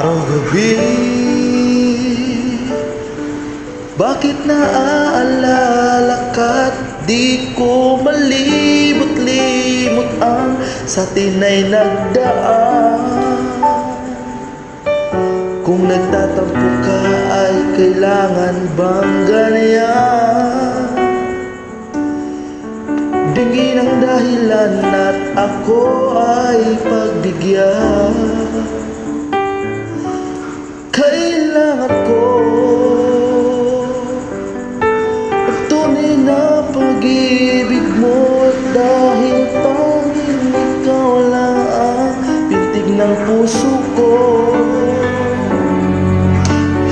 Araw-gabi, bakit naaalala ka't di ko malibot-libot ang sa atin ay nagdaan? Kung nagtatampo ka ay kailangan bang ganyan? Dingin ang dahilan at ako ay pagbigyan. Kailangan ko ang tunay na pag-ibig mo, dahil tanging ikaw lang ang pintig ng puso ko.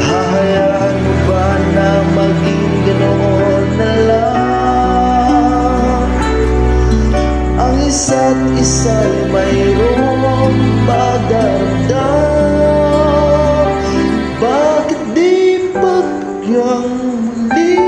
Hahayaan mo ba na maging ganoon na lang? Ang isa't isa'y mayroong pagdaramdam. Yang muli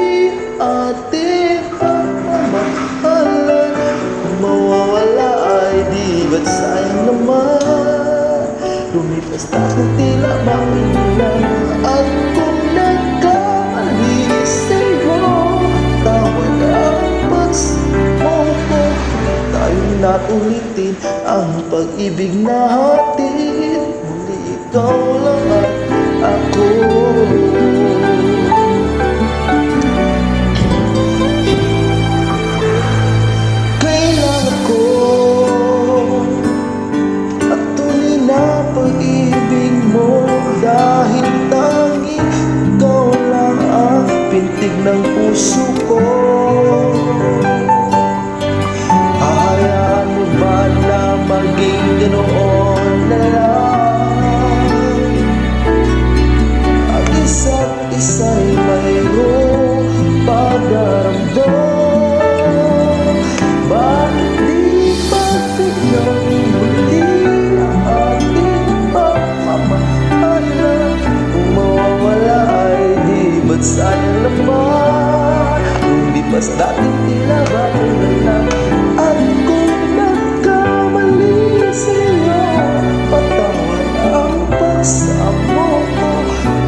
ating pagmamahalan, kung mawawala ay di ba't sayang naman? Lumipas tayo tila makilang, at kung nagkamali sa'yo, tawag ang pagsamo ko. Tayong natulitin ang pag-ibig natin, muli ikaw lang at ako. Dahil tanging ikaw lang ang pintig ng puso ko. Hahayaan mo ba na maging ganoon na lang? Ang isa't isa'y mayroong pagdaramdam. Bakit di pagkanyang muli ang ating pagmamahal? Ba't sayang naman? Lumipas dating tila bakulan lang, at kung nagkamali sa'yo, patawad ang pagsamo ko.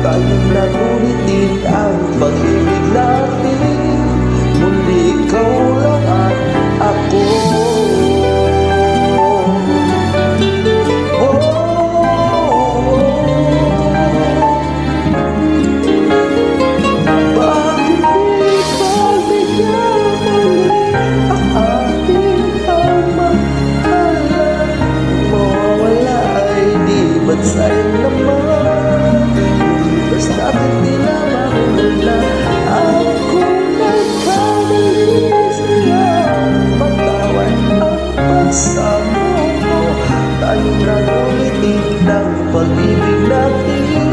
Tayong nagulitin ang pag-ibig natin, muli ikaw lang at ako. Ba't sayang naman? Lumipas natin tila makulang, at kung nagkamali sa'yo, patawad ang pagsamo ko. Tayong nagulitin ng pag-ibig natin,